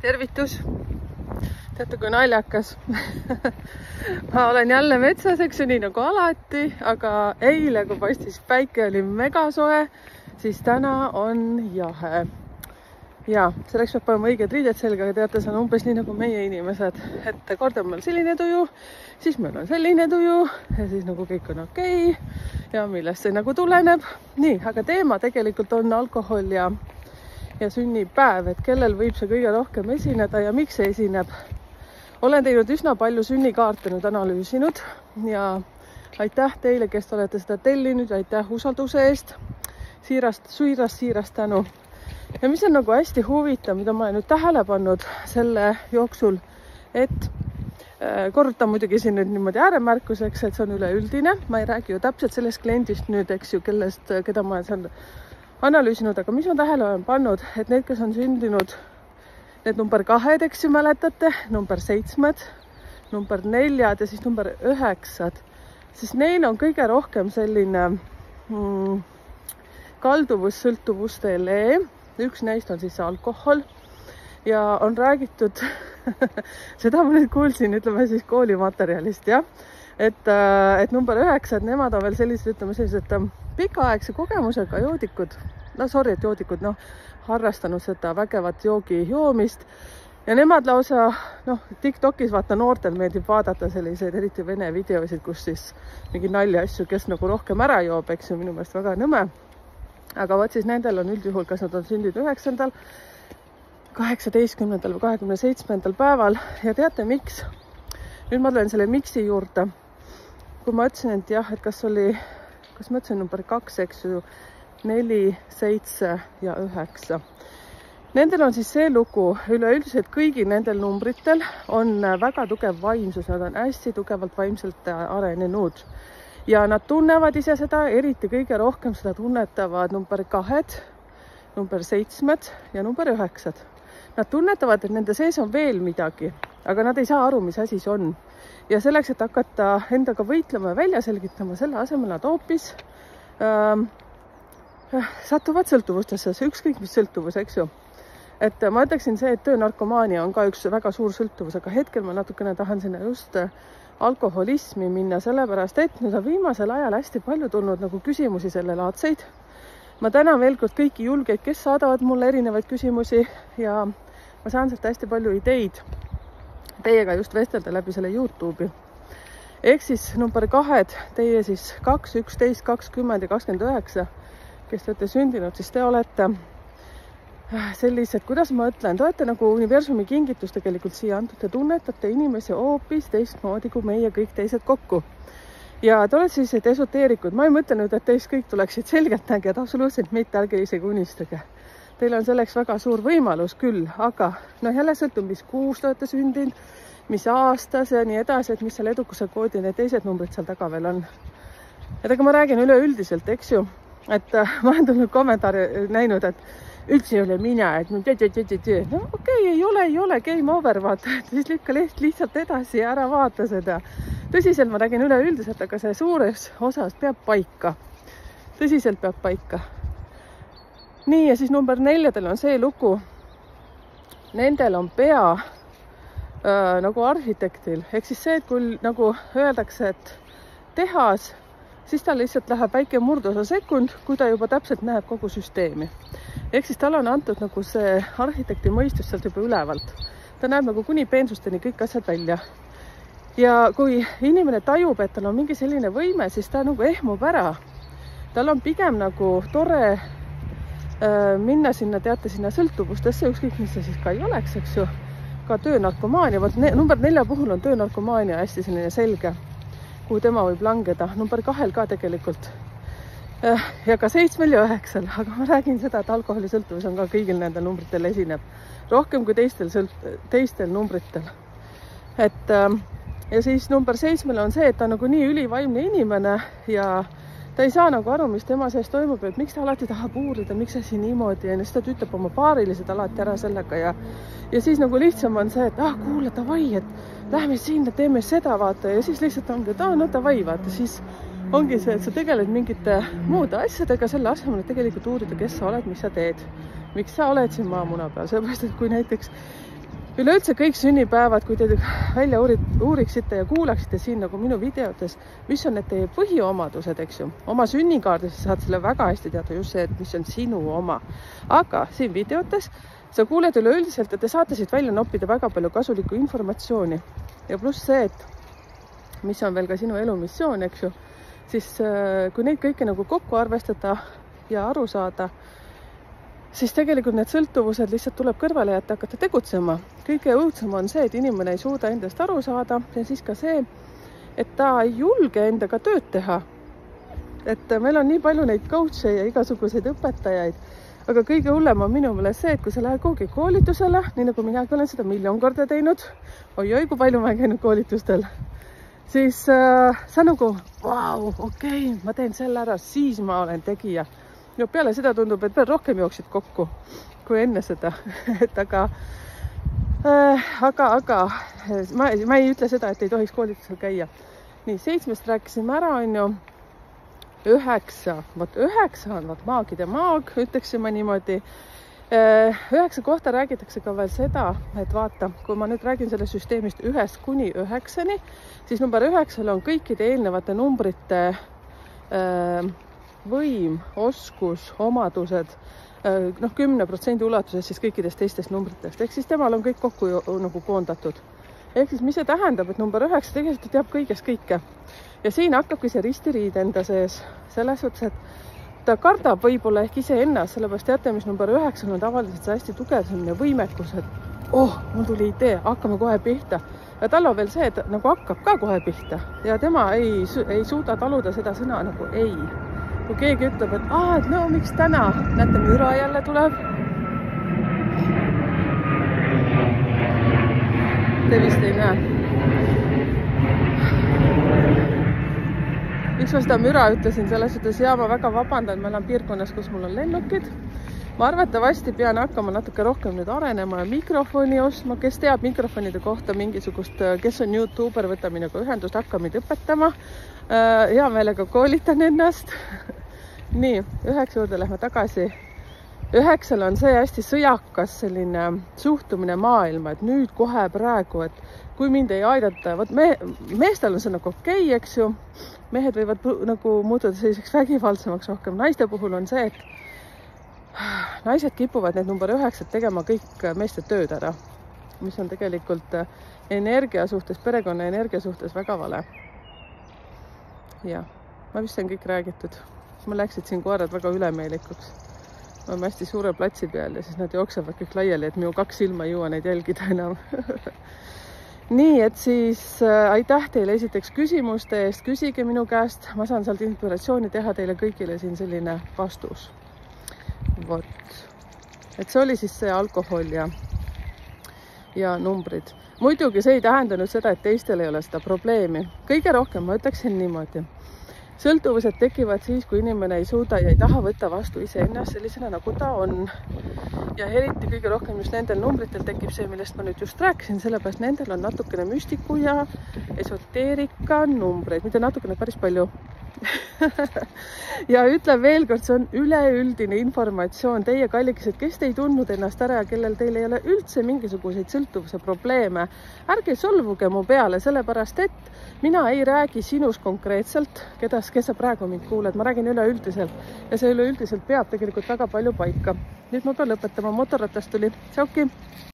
tervitus. Teate, kui naljakas. Ma olen jälle metsas, eks ju, nii nagu alati, aga eile, kui paistis päike, oli megasoe, siis täna on jahe. Ja selleks peab panema õiged riided selga, aga teate, see on umbes nii nagu meie inimesed, et kord on meil selline tuju, siis meil on selline tuju ja siis nagu kõik on okei ja millest see nagu tuleneb. Nii, aga teema tegelikult on alkohol ja sünnipäev, et kellel võib see kõige rohkem esineda ja miks see esineb. Olen teinud üsna palju sünnikaarte nüüd analüüsinud ja aitäh teile, kes olete seda tellinud ja aitäh usalduse eest. Siirast tänu. Ja mis on nagu hästi huvitav, mida ma olen nüüd tähele pannud selle jooksul, et korrutan muidugi siin nüüd niimoodi ääremärkuseks, et see on üleüldine. Ma ei räägi ju täpselt sellest kliendist nüüd, eks ju, keda ma olen seal analüüsinud, aga mis ma tähele olen pannud, et need, kes on sündinud, need number 2, eks ju, mäletate, number 7, number 4 ja siis number 9, siis neil on kõige rohkem selline kalduvussõltuvustele. Üks neist on siis alkohol ja on räägitud, seda ma nüüd kuulsin, ütleme siis koolimaterjalist, jah, et number 9, et nemad on veel sellised, ütleme sellised pikaaegse kogemusega joodikud, et joodikud, harrastanud seda vägevat joomist ja nemad lausa, TikTokis vaata noortel meeldib vaadata selliseid eriti vene videosid, kus siis mingi nalja asju, kes nagu rohkem ära joob, eks ju, minu meelest väga nõme. Aga võt siis nendel on üldjuhul, kas nad on sündinud 9., 18. või 27. päeval ja teate miks? Nüüd ma tulen selle miksi juurde. Kui ma ütlesin, et jah, et kas ma ütlesin number 2, eks ju, 4, 7 ja 9. Nendel on siis see lugu, üleüldiselt kõigil nendel numbritel on väga tugev vaimsus, nad on hästi tugevalt vaimselt arenenud. Ja nad tunnevad ise seda, eriti kõige rohkem seda tunnetavad number 2, number 7 ja number 9. Nad tunnetavad, et nende sees on veel midagi, aga nad ei saa aru, mis asi see on. Ja selleks, et hakata endaga võitlema ja välja selgitama, selle asemel nad hoopis satuvad sõltuvustesse, see ükskõik mis sõltuvus, eks ju. Et ma ütleksin see, et töönarkomaania on ka üks väga suur sõltuvus, aga hetkel ma natukene tahan sinna just alkoholismi minna, sellepärast, et nüüd on viimasel ajal hästi palju tulnud nagu küsimusi selle laadseid. Ma tänan veel kord kõiki julgeid, kes saadavad mulle erinevaid küsimusi ja ma saan sealt hästi palju ideid teiega just vestelda läbi selle YouTube'i. Ehk siis number 2, teie siis 2, 11, 20 ja 29, kes te olete sündinud, siis te olete sellised, kuidas ma ütlen, te olete nagu universumi kingitus tegelikult siia antud, te tunnetate inimesi hoopis teistmoodi kui meie kõik teised kokku. Ja te olete sellised esoteerikud, ma ei mõtle nüüd, et teist kõik tuleksid selgeltnägijad, absoluutselt mitte, ärge isegi unistage. Teil on selleks väga suur võimalus küll, aga jälle sõltub, mis kuus te olete sündinud, mis aastas ja nii edasi, et mis seal edukuse koodi need teised numbrid seal taga veel on. Et aga ma räägin üleüldiselt, eks ju, et ma olen tulnud kommentaari näinud, et üldse ei ole mina, et okei, ei ole, game over, vaata, et siis lükka lihtsalt edasi ja ära vaata seda. Tõsiselt ma räägin üleüldiselt, aga see suures osas peab paika. Tõsiselt peab paika. Nii, ja siis number 4 on see lugu. Nendel on pea nagu arhitektil. Ehk siis see, et kui nagu öeldakse, et tehas, siis tal lihtsalt läheb väike murdosa sekund, kui ta juba täpselt näeb kogu süsteemi. Ehk siis tal on antud nagu see arhitekti mõistus sealt juba ülevalt. Ta näeb nagu kuni peensusteni kõik asjad välja. Ja kui inimene tajub, et tal on mingi selline võime, siis ta nagu ehmub ära. Tal on pigem nagu tore minna sinna, teate, sinna sõltuvustesse, ükskõik mis see siis ka ei oleks, eks ju. Ka töönarkomaania, number 4 puhul on töönarkomaania hästi selline selge, kuhu tema võib langeda. Number 2 ka tegelikult. Ja ka 7 ja 9, aga ma räägin seda, et alkoholisõltuvus on ka kõigil nendel numbritel esineb. Rohkem kui teistel numbritel. Ja siis number 7 on see, et ta on nagu nii ülivaimne inimene ja ta ei saa nagu aru, mis tema sees toimub, et miks ta alati tahab uurida, miks see siin niimoodi ja siis ta ütleb oma paarilised alati ära sellega ja siis nagu lihtsam on see, et kuule, davai, et lähme sinna, teeme seda, vaata ja siis lihtsalt ongi, et davai, vaata, siis ongi see, et sa tegeled mingite muude asjadega selle asemel, et tegelikult uurida, kes sa oled, mis sa teed, miks sa oled siin maamuna peal, sellepärast, et kui näiteks üleüldse kõik sünnipäevad, kui te välja uuriksite ja kuulaksite siin nagu minu videotes, mis on need teie põhiomadused, eks ju. Oma sünnikaardis saad selle väga hästi teada, just see, et mis on sinu oma. Aga siin videotes sa kuuled üleüldiselt, et te saate siit välja noppida väga palju kasulikku informatsiooni. Ja pluss see, et mis on veel ka sinu elumissioon, eks ju, siis kui neid kõike nagu kokku arvestada ja aru saada, siis tegelikult need sõltuvused lihtsalt tuleb kõrvale jätta, hakata tegutsema. Kõige õudsem on see, et inimene ei suuda endast aru saada ja siis ka see, et ta ei julge endaga tööd teha. Et meil on nii palju neid coach'e ja igasuguseid õpetajaid, aga kõige hullem on minu meelest see, et kui sa lähed kuhugi koolitusele, nii nagu minagi olen seda 1 000 000 korda teinud, oi, kui palju ma olen käinud koolitustel, siis sa nagu, vau, okei, ma teen selle ära, siis ma olen tegija. Ja peale seda tundub, et veel rohkem jooksid kokku kui enne seda. Et aga ma ei ütle seda, et ei tohiks koolitusel käia. Nii, 7 rääkisime ära, on ju. 9, vot 9 on maagide maag, ütleksime niimoodi. 9 kohta räägitakse ka veel seda, et vaata, kui ma nüüd räägin sellest süsteemist 1 kuni 9, siis number 9 on kõikide eelnevate numbrite võim, oskus, omadused, 10% ulatuses siis kõikidest teistest numbritest. Ehk siis temal on kõik kokku nagu koondatud. Ehk siis mis see tähendab, et number 9 tegelikult teab kõigest kõike. Ja siin hakkabki see ristiriid enda sees. Selles suhtes, et ta kardab võib-olla ehk ise ennast, sellepärast teate, mis number 9 on tavaliselt see hästi tugev selline võimekus, et mul tuli idee, hakkame kohe pihta. Ja tal on veel see, et nagu hakkab ka kohe pihta. Ja tema ei suuda taluda seda sõna nagu ei. Kui keegi ütleb, et no miks täna, näete, müra jälle tuleb. Te vist ei näe. Miks ma seda müra ütlesin, selles suhtes ma väga vabandan, ma olen piirkonnas, kus mul on lennukid. Ma arvatavasti pean hakkama natuke rohkem nüüd arenema ja mikrofoni ostma, kes teab mikrofonide kohta mingisugust, kes on YouTuber, võta minuga ühendust, hakka meid õpetama. Hea meelega koolitan ennast. Nii, 9 juurde lähme tagasi. 9 on see hästi sõjakas selline suhtumine maailma, et nüüd kohe praegu, et kui mind ei aidata, meestel on see nagu okei, eks ju. Mehed võivad nagu muutuda selliseks vägivaldsemaks rohkem. Naiste puhul on see, et naised kipuvad need number 9 tegema kõik meeste tööd ära, mis on tegelikult energia suhtes, perekonna energia suhtes väga vale. Ja, ma vist on kõik räägitud. Ma läksid siin koerad väga ülemeelikuks. Ma olen hästi suure platsi peal ja siis nad jooksevad kõik laiali, et minu 2 silma ei jõua neid jälgida enam. Nii, et siis aitäh teile esiteks küsimuste eest, küsige minu käest. Ma saan sealt inspiratsiooni teha teile kõigile siin selline vastus. Vot. Et see oli siis see alkohol ja numbrid. Muidugi see ei tähendanud seda, et teistel ei ole seda probleemi. Kõige rohkem ma ütleksin niimoodi. Sõltuvused tekivad siis, kui inimene ei suuda ja ei taha võtta vastu iseennast sellisena, nagu ta on. Ja eriti kõige rohkem just nendel numbritel tekib see, millest ma nüüd just rääkisin, sellepärast nendel on natukene müstiku ja esoteerika numbreid, mitte natukene päris palju. Ja ütlen veel kord, see on üleüldine informatsioon. Teie kallikesed, kes te ei tundnud ennast ära ja kellel teil ei ole üldse mingisuguseid sõltuvuse probleeme, ärge solvuge mu peale, sellepärast et mina ei räägi sinus konkreetselt, kes sa praegu mind kuuled, ma räägin üleüldiselt ja see üleüldiselt peab tegelikult väga palju paika. Nüüd ma pean lõpetama, motorratast tuli. Tšauki!